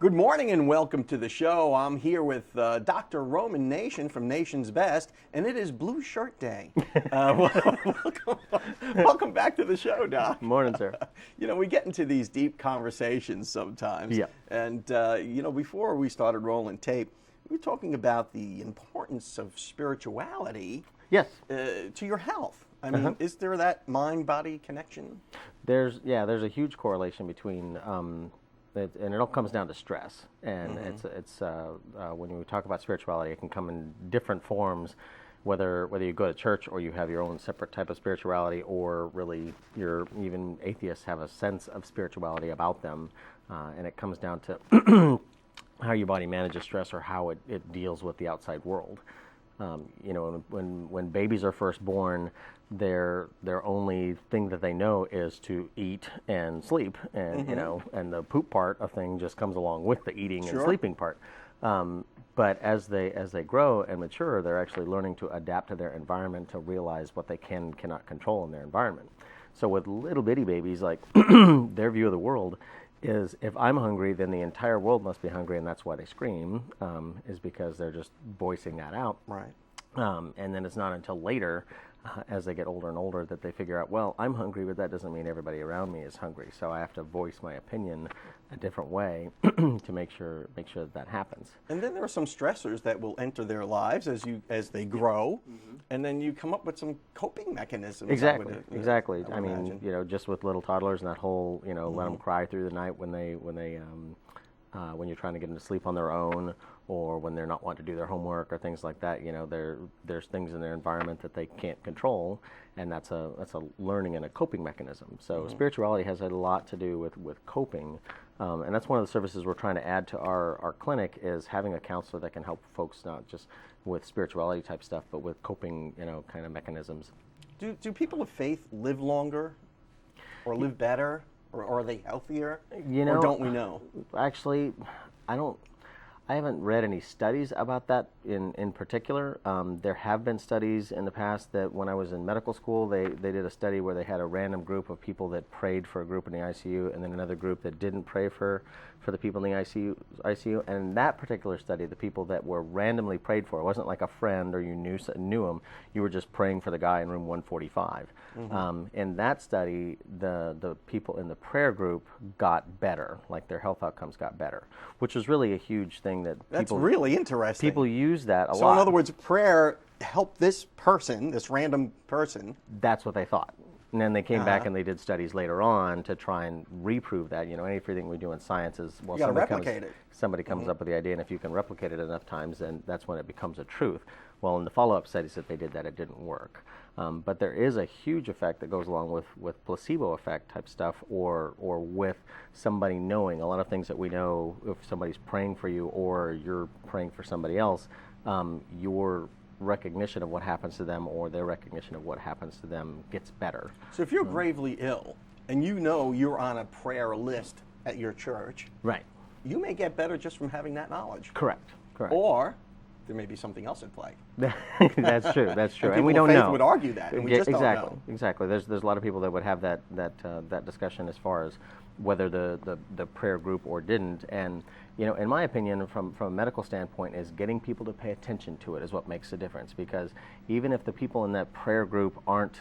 Good morning and welcome to the show. I'm here with Dr. Roman Nation from Nation's Best, and it is Blue Shirt Day. Welcome back to the show, Doc. Morning, sir. You know, we get into these deep conversations sometimes. Yeah. And, before we started rolling tape, we were talking about the importance of spirituality Yes. to your health. I mean, is there that mind-body connection? There's a huge correlation between, and it all comes down to stress. And it's when we talk about spirituality, it can come in different forms, whether you go to church or you have your own separate type of spirituality, or really even atheists have a sense of spirituality about them, and it comes down to how your body manages stress or how it deals with the outside world. When babies are first born, their only thing that they know is to eat and sleep, and and the poop part of thing just comes along with the eating and sleeping part. But as they grow and mature, they're actually learning to adapt to their environment, to realize what they can and cannot control in their environment. So with little bitty babies, like their view of the world is, if I'm hungry, then the entire world must be hungry, and that's why they scream, is because they're just voicing that out. Right. And then it's not until later, as they get older and older, that they figure out, well, I'm hungry, but that doesn't mean everybody around me is hungry. So I have to voice my opinion a different way to make sure that happens. And then there are some stressors that will enter their lives as they grow, and then you come up with some coping mechanisms. Exactly. I I mean, imagine. just with little toddlers and that whole, let them cry through the night when you're trying to get them to sleep on their own, or when they're not wanting to do their homework or things like that. There's things in their environment that they can't control, and that's a learning and a coping mechanism. So spirituality has a lot to do with coping, and that's one of the services we're trying to add to our clinic, is having a counselor that can help folks not just with spirituality type stuff, but with coping, kind of mechanisms. Do people of faith live longer, or live better, or are they healthier? Or don't we know? Actually, I haven't read any studies about that in particular. There have been studies in the past that when I was in medical school, they did a study where they had a random group of people that prayed for a group in the ICU, and then another group that didn't pray for the people in the ICU. And in that particular study, the people that were randomly prayed for, it wasn't like a friend or you knew them, you were just praying for the guy in room 145. In that study, the people in the prayer group got better, like their health outcomes got better, which was really a huge thing that That's really interesting. people use that a lot. So in other words, prayer helped this random person. That's what they thought. And then they came back and they did studies later on to try and reprove that. Everything we do in science is, well, You gotta replicate it. Somebody comes up with the idea, and if you can replicate it enough times, then that's when it becomes a truth. Well, in the follow-up studies that they did, that it didn't work. But there is a huge effect that goes along with placebo effect type stuff, or with somebody knowing. A lot of things that we know, if somebody's praying for you or you're praying for somebody else, your recognition of what happens to them or their recognition of what happens to them gets better. So if you're gravely ill and you're on a prayer list at your church, Right. you may get better just from having that knowledge. Correct. Or there may be something else at play. That's true. That's true. And we people don't of faith know. would argue that, and we just don't know. Exactly. There's a lot of people that would have that discussion as far as whether the prayer group or didn't. And in my opinion, from a medical standpoint, is getting people to pay attention to it is what makes a difference. Because even if the people in that prayer group aren't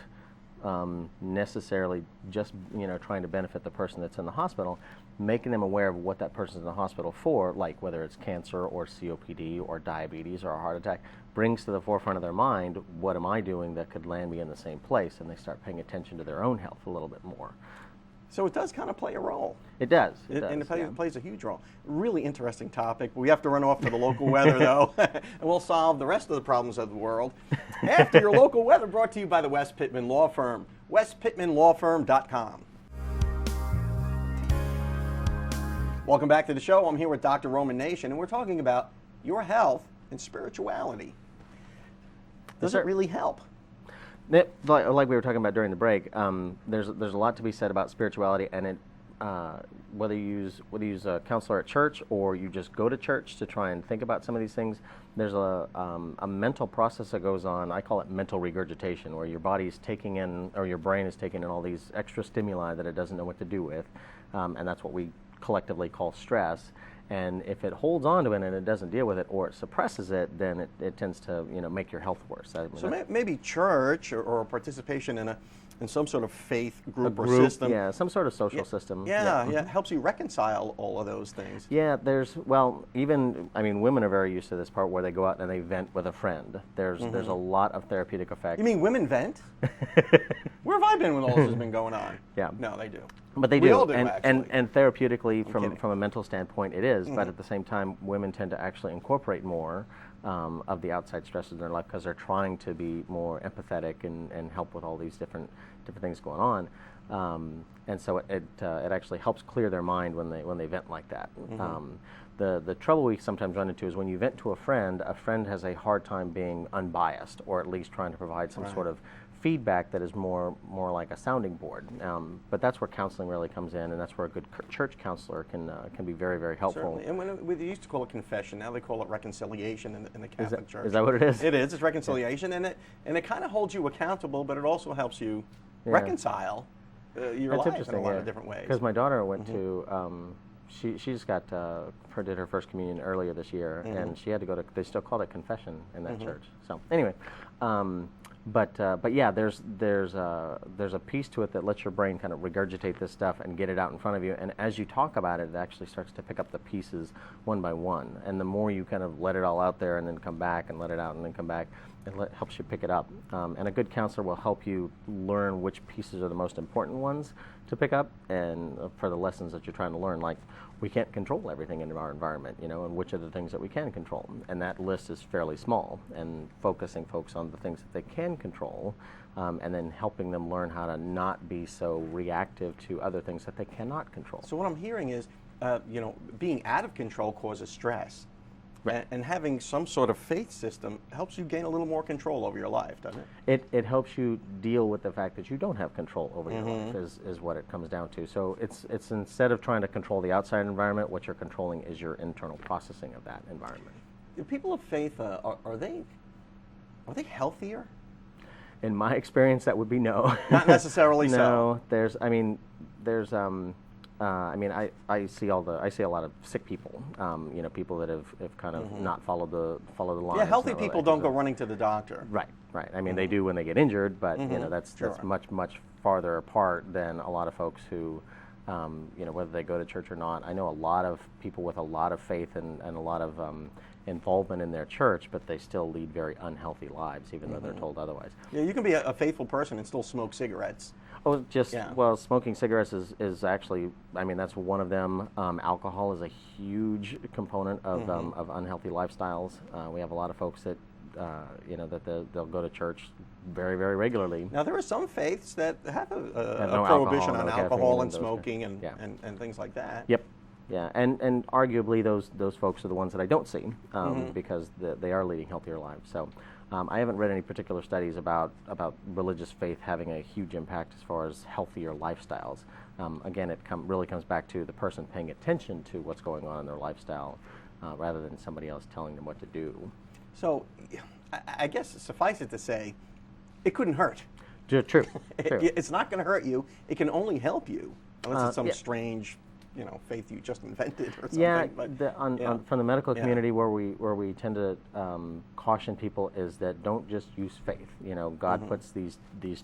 necessarily just trying to benefit the person that's in the hospital, making them aware of what that person's in the hospital for, like whether it's cancer or COPD or diabetes or a heart attack, brings to the forefront of their mind, what am I doing that could land me in the same place? And they start paying attention to their own health a little bit more. So it does kind of play a role. It does. And it plays a huge role. Really interesting topic. We have to run off to the local weather, though, and we'll solve the rest of the problems of the world after your local weather, brought to you by the West Pittman Law Firm, westpittmanlawfirm.com. Welcome back to the show. I'm here with Dr. Roman Nation, and we're talking about your health and spirituality. Does it really help? Like we were talking about during the break, there's a lot to be said about spirituality, and whether you use a counselor at church or you just go to church to try and think about some of these things, there's a mental process that goes on. I call it mental regurgitation, where your body's taking in, or your brain is taking in all these extra stimuli that it doesn't know what to do with, and that's what we collectively call stress. And if it holds on to it and it doesn't deal with it, or it suppresses it, then it tends to make your health worse. So maybe church or participation in some sort of faith group or group, system. yeah, some sort of social system. Yeah, helps you reconcile all of those things. Yeah, women are very used to this part where they go out and they vent with a friend. There's a lot of therapeutic effect. You mean women vent? Where have I been when all this has been going on? Yeah. No, they do. But they We do, all do, and actually. therapeutically, kidding. from a mental standpoint, it is. But at the same time, women tend to actually incorporate more of the outside stresses in their life because they're trying to be more empathetic and help with all these different things going on. And so it actually helps clear their mind when they vent like that. The trouble we sometimes run into is when you vent to a friend has a hard time being unbiased, or at least trying to provide some sort of feedback that is more like a sounding board. But that's where counseling really comes in, and that's where a good church counselor can be very, very helpful. Certainly. And we used to call it confession. Now they call it reconciliation in the Catholic Church. Is that what it is? It is. It's reconciliation, and it kind of holds you accountable, but it also helps you reconcile your That's life in a lot of different ways. Because my daughter went to, she just got did her first communion earlier this year, and she had to go to. They still called it confession in that church. So anyway. But yeah, there's a piece to it that lets your brain kind of regurgitate this stuff and get it out in front of you. And as you talk about it, it actually starts to pick up the pieces one by one. And the more you kind of let it all out there and then come back and let it out and then come back, it helps you pick it up. And a good counselor will help you learn which pieces are the most important ones to pick up, and for the lessons that you're trying to learn. Like, we can't control everything in our environment, and which are the things that we can control. And that list is fairly small, and focusing folks on the things that they can control, and then helping them learn how to not be so reactive to other things that they cannot control. So what I'm hearing is, being out of control causes stress. Right. And having some sort of faith system helps you gain a little more control over your life, doesn't it? It helps you deal with the fact that you don't have control over your life, is what it comes down to. So it's instead of trying to control the outside environment, what you're controlling is your internal processing of that environment. The people of faith, are they healthier? In my experience, that would be no. Not necessarily so. No, I see a lot of sick people, people that have kind of not followed the lines. Yeah, healthy people don't go running to the doctor. Right. I mean, they do when they get injured, but that's much farther apart than a lot of folks who, whether they go to church or not. I know a lot of people with a lot of faith and a lot of involvement in their church, but they still lead very unhealthy lives, even though they're told otherwise. Yeah, you can be a faithful person and still smoke cigarettes. Oh, well, smoking cigarettes is actually, that's one of them. Alcohol is a huge component of unhealthy lifestyles. We have a lot of folks that, they'll go to church very, very regularly. Now, there are some faiths that have a no prohibition alcohol, on no alcohol caffeine, and smoking and things like that. Yep. Yeah, and arguably those folks are the ones that I don't see because they are leading healthier lives. So I haven't read any particular studies about religious faith having a huge impact as far as healthier lifestyles. Again, it really comes back to the person paying attention to what's going on in their lifestyle rather than somebody else telling them what to do. So I guess suffice it to say, it couldn't hurt. True. It's not going to hurt you. It can only help you, unless it's some strange faith you just invented or something. Yeah, but, from the medical community, where we tend to caution people is that don't just use faith. God puts these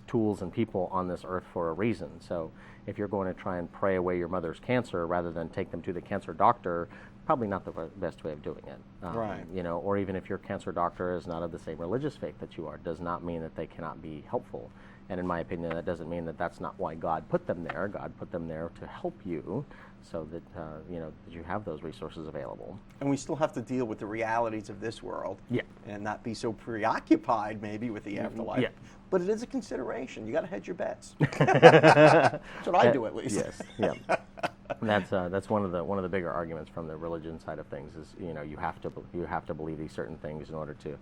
tools and people on this earth for a reason. So if you're going to try and pray away your mother's cancer rather than take them to the cancer doctor, probably not the best way of doing it. Right. Or even if your cancer doctor is not of the same religious faith that you are, does not mean that they cannot be helpful. And in my opinion, that doesn't mean that that's not why God put them there. God put them there to help you, so that that you have those resources available. And we still have to deal with the realities of this world. Yeah. And not be so preoccupied maybe with the afterlife. Yeah. But it is a consideration. You got to hedge your bets. That's what I do, at least. Yes. Yeah. And that's one of the bigger arguments from the religion side of things is you have to believe these certain things in order to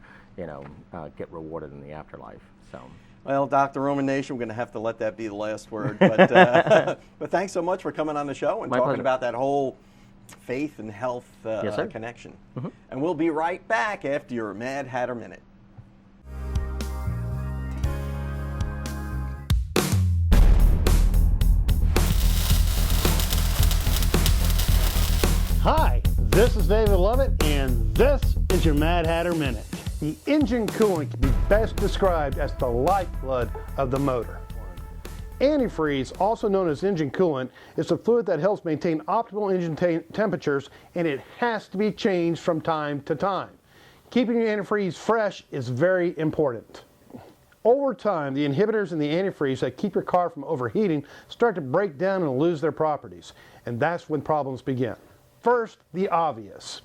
get rewarded in the afterlife. So. Well, Dr. Roman Nation, we're going to have to let that be the last word. But but thanks so much for coming on the show and My talking pleasure. about that whole faith and health Yes, sir. connection. And we'll be right back after your Mad Hatter Minute. Hi, This is David Lovett, and this is your Mad Hatter Minute. The engine coolant can be best described as the lifeblood of the motor. Antifreeze, also known as engine coolant, is a fluid that helps maintain optimal engine temperatures, and it has to be changed from time to time. Keeping your antifreeze fresh is very important. Over time, the inhibitors in the antifreeze that keep your car from overheating start to break down and lose their properties, and that's when problems begin. First, the obvious.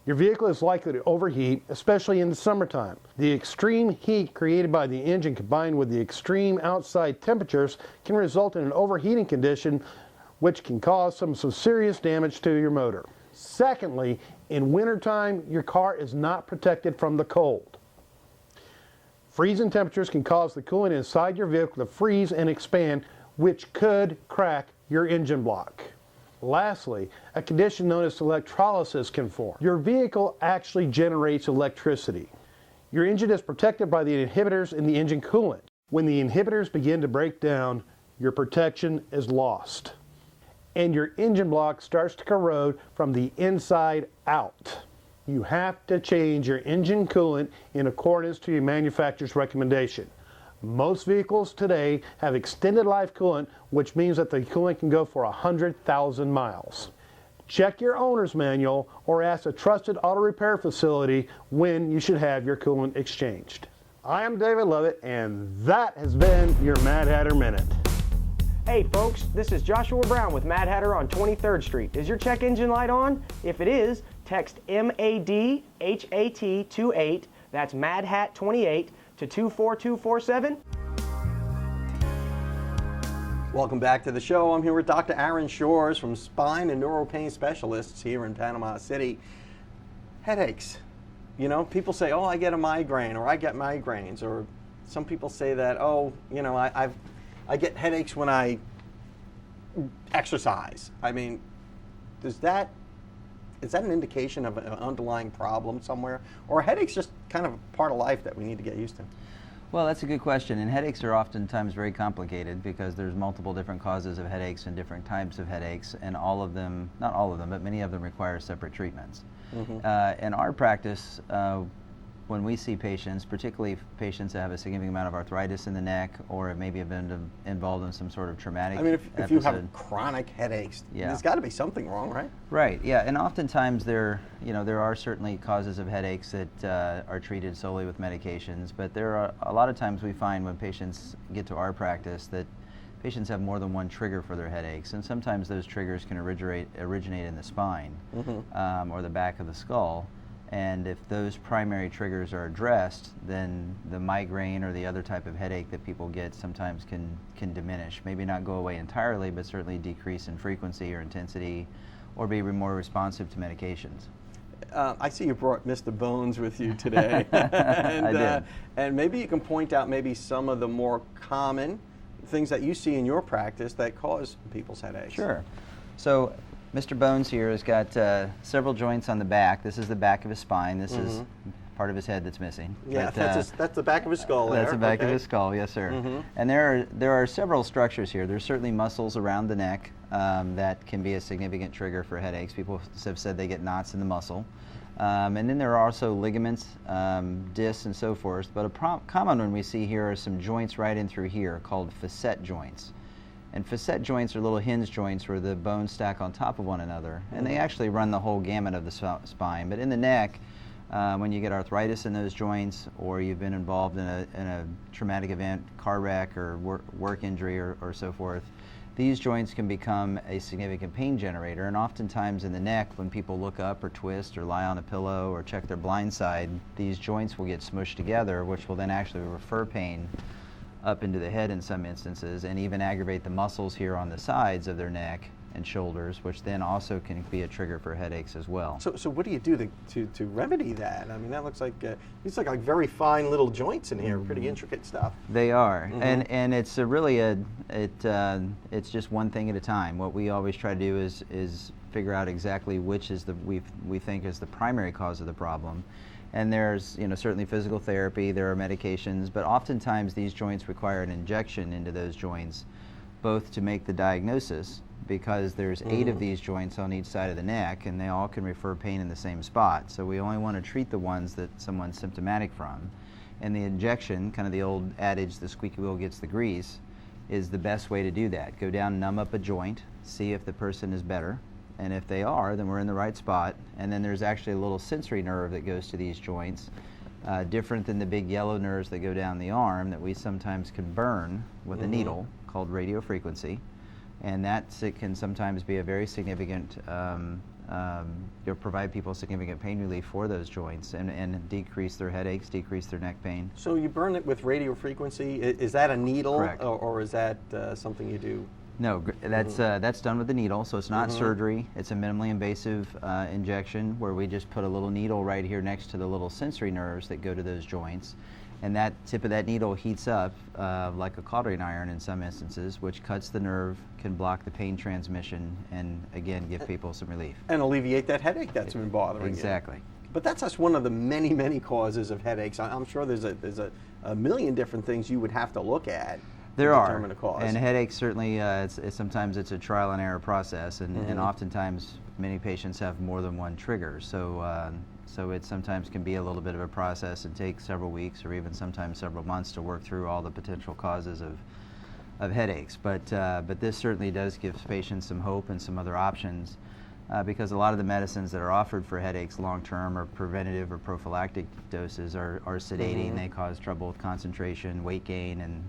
Your vehicle is likely to overheat, especially in the summertime. The extreme heat created by the engine combined with the extreme outside temperatures can result in an overheating condition which can cause some serious damage to your motor. Secondly, in wintertime, your car is not protected from the cold. Freezing temperatures can cause the coolant inside your vehicle to freeze and expand, which could crack your engine block. Lastly, a condition known as electrolysis can form. Your vehicle actually generates electricity. Your engine is protected by the inhibitors in the engine coolant. When the inhibitors begin to break down, your protection is lost, and your engine block starts to corrode from the inside out. You have to change your engine coolant in accordance to your manufacturer's recommendation. Most vehicles today have extended life coolant, which means that the coolant can go for 100,000 miles. Check your owner's manual or ask a trusted auto repair facility when you should have your coolant exchanged. I am David Lovett, and that has been your Mad Hatter Minute. Hey folks, this is Joshua Brown with Mad Hatter on 23rd Street. Is your check engine light on? If it is, text MADHAT28, that's MADHAT28, to 24247. Welcome back to the show. I'm here with Dr. Aaron Shores from Spine and Neuro Pain Specialists here in Panama City. Headaches. You know, people say, oh, I get a migraine, or I get migraines, or some people say that, oh, you know, I get headaches when I exercise. I mean, is that an indication of an underlying problem somewhere? Or are headaches just kind of a part of life that we need to get used to? Well, that's a good question, and headaches are oftentimes very complicated because there's multiple different causes of headaches and different types of headaches, and all of them, not all of them, but many of them require separate treatments. Mm-hmm. In our practice, when we see patients, particularly patients that have a significant amount of arthritis in the neck or maybe have been involved in some sort of traumatic if episode, you have chronic headaches, yeah, there's got to be something wrong, right? Right, yeah, and oftentimes there are certainly causes of headaches that are treated solely with medications, but there are a lot of times we find when patients get to our practice that patients have more than one trigger for their headaches, and sometimes those triggers can originate in the spine, mm-hmm, or the back of the skull. And if those primary triggers are addressed, then the migraine or the other type of headache that people get sometimes can diminish. Maybe not go away entirely, but certainly decrease in frequency or intensity, or be more responsive to medications. I see you brought Mr. Bones with you today. And, I did. And maybe you can point out maybe some of the more common things that you see in your practice that cause people's headaches. Sure. So Mr. Bones here has got several joints on the back. This is the back of his spine. This is part of his head that's missing. Yeah, but, that's the back of his skull there. That's the back of his skull, yes, sir. Mm-hmm. And there are several structures here. There's certainly muscles around the neck that can be a significant trigger for headaches. People have said they get knots in the muscle. And then there are also ligaments, discs, and so forth. But a common one we see here are some joints right in through here called facet joints. And facet joints are little hinge joints where the bones stack on top of one another. And they actually run the whole gamut of the spine. But in the neck, when you get arthritis in those joints, or you've been involved in a traumatic event, car wreck or work injury or so forth, these joints can become a significant pain generator. And oftentimes in the neck, when people look up or twist or lie on a pillow or check their blind side, these joints will get smushed together, which will then actually refer pain up into the head in some instances, and even aggravate the muscles here on the sides of their neck and shoulders, which then also can be a trigger for headaches as well. So what do you do to remedy that? I mean, that looks like these look like very fine little joints in here, pretty intricate stuff. They are, and it's it's just one thing at a time. What we always try to do is figure out exactly which is we think is the primary cause of the problem. And there's certainly physical therapy, there are medications, but oftentimes these joints require an injection into those joints, both to make the diagnosis because there's 8 of these joints on each side of the neck, and they all can refer pain in the same spot. So we only want to treat the ones that someone's symptomatic from. And the injection, kind of the old adage, the squeaky wheel gets the grease, is the best way to do that. Go down, numb up a joint, see if the person is better. And if they are, then we're in the right spot. And then there's actually a little sensory nerve that goes to these joints, different than the big yellow nerves that go down the arm that we sometimes can burn with a needle called radiofrequency. And it can sometimes be a very significant, provide people significant pain relief for those joints and decrease their headaches, decrease their neck pain. So you burn it with radiofrequency. Is that a needle, Correct. or is that something you do? No, that's done with the needle, so it's not surgery. It's a minimally invasive injection where we just put a little needle right here next to the little sensory nerves that go to those joints. And that tip of that needle heats up like a soldering iron in some instances, which cuts the nerve, can block the pain transmission, and again give people some relief. And alleviate that headache that's been bothering you. Exactly. But that's just one of the many, many causes of headaches. I'm sure there's a million different things you would have to look at. There to are, determine a cause. and headaches certainly. Sometimes it's a trial and error process, and oftentimes many patients have more than one trigger. So it sometimes can be a little bit of a process and take several weeks or even sometimes several months to work through all the potential causes of headaches. But this certainly does give patients some hope and some other options. Because a lot of the medicines that are offered for headaches long-term or preventative or prophylactic doses are sedating. They cause trouble with concentration, weight gain, and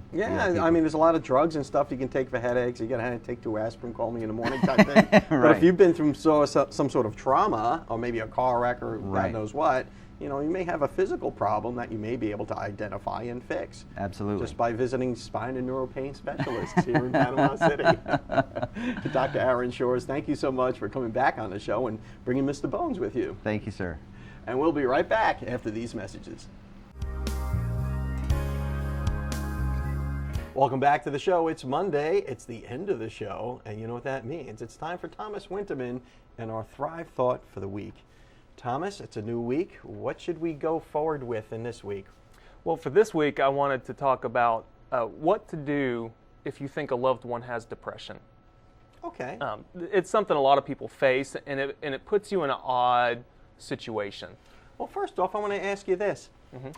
I mean, there's a lot of drugs and stuff you can take for headaches. You got to take 2 aspirin, call me in the morning type thing. But Right. if you've been through some sort of trauma, or maybe a car wreck or Right. God knows what, you may have a physical problem that you may be able to identify and fix. Absolutely. Just by visiting spine and neuropain specialists here in Panama City. Dr. Aaron Shores, thank you so much for coming back on the show and bringing Mr. Bones with you. Thank you, sir. And we'll be right back after these messages. Welcome back to the show. It's Monday. It's the end of the show. And you know what that means. It's time for Thomas Winterman and our Thrive Thought for the week. Thomas, it's a new week. What should we go forward with in this week? Well, for this week, I wanted to talk about what to do if you think a loved one has depression. Okay. It's something a lot of people face, and it puts you in an odd situation. Well, first off, I want to ask you this.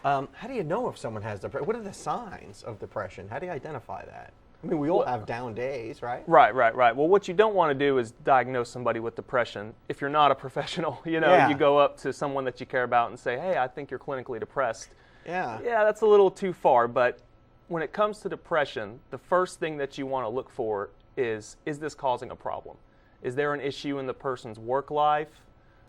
How do you know if someone has depression? What are the signs of depression? How do you identify that? I mean, we all have down days, right? Right. Well, what you don't want to do is diagnose somebody with depression. If you're not a professional, you go up to someone that you care about and say, hey, I think you're clinically depressed. Yeah, that's a little too far. But when it comes to depression, the first thing that you want to look for is this causing a problem? Is there an issue in the person's work life?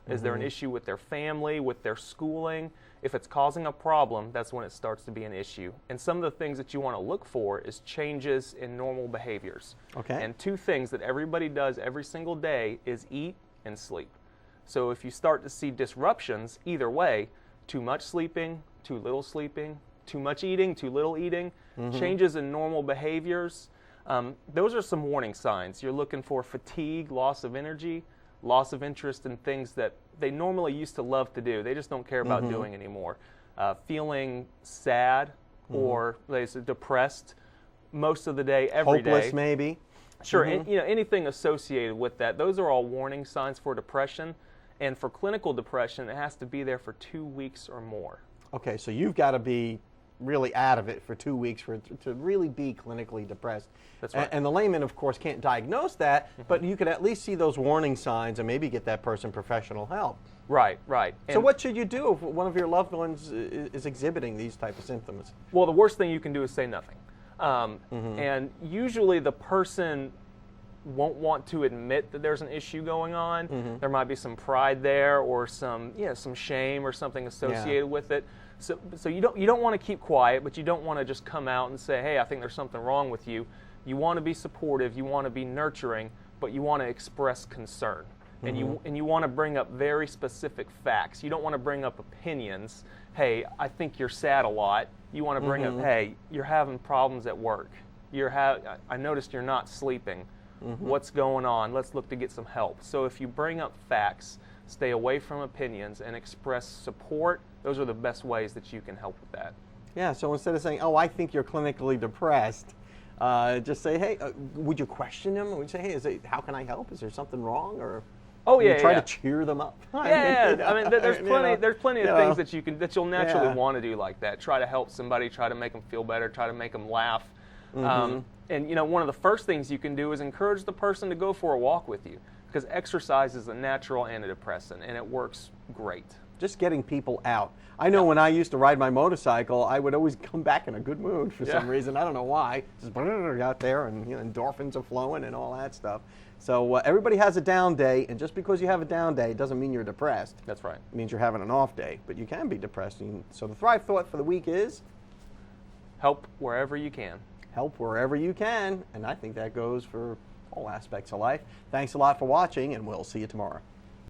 Is there an issue with their family, with their schooling? If it's causing a problem, that's when it starts to be an issue. And some of the things that you want to look for is changes in normal behaviors. Okay. And 2 things that everybody does every single day is eat and sleep. So if you start to see disruptions either way, too much sleeping, too little sleeping, too much eating, too little eating, changes in normal behaviors, those are some warning signs. You're looking for fatigue, loss of energy, loss of interest in things that they normally used to love to do. They just don't care about doing anymore. Feeling sad or depressed most of the day, every day. Hopeless, maybe. Sure, and, anything associated with that. Those are all warning signs for depression. And for clinical depression, it has to be there for 2 weeks or more. Okay, so you've got to be really out of it for 2 weeks to really be clinically depressed. That's right. And the layman, of course, can't diagnose that, but you could at least see those warning signs and maybe get that person professional help. Right. So what should you do if one of your loved ones is exhibiting these type of symptoms? Well, the worst thing you can do is say nothing. And usually the person won't want to admit that there's an issue going on. There might be some pride there or some shame or something associated with it. So you don't want to keep quiet, but you don't want to just come out and say, hey, I think there's something wrong with you. You want to be supportive, you want to be nurturing, but you want to express concern. And you want to bring up very specific facts. You don't want to bring up opinions. Hey, I think you're sad a lot. You want to bring up, hey, you're having problems at work. I noticed you're not sleeping. What's going on? Let's look to get some help. So if you bring up facts, stay away from opinions, and express support, those are the best ways that you can help with that. Yeah, so instead of saying, oh, I think you're clinically depressed, just say, hey, would you question them? Would you say, hey, how can I help? Is there something wrong? Or Oh you yeah, try yeah. to cheer them up. Yeah, I mean, there's plenty of things that you'll naturally Yeah. want to do like that. Try to help somebody, try to make them feel better, try to make them laugh. And one of the first things you can do is encourage the person to go for a walk with you, because exercise is a natural antidepressant and it works great. Just getting people out. I know when I used to ride my motorcycle, I would always come back in a good mood for some reason. I don't know why. Just out there, and endorphins are flowing and all that stuff. So everybody has a down day, and just because you have a down day doesn't mean you're depressed. That's right. It means you're having an off day, but you can be depressed. So the Thrive Thought for the week is help wherever you can. Help wherever you can, and I think that goes for all aspects of life. Thanks a lot for watching, and we'll see you tomorrow.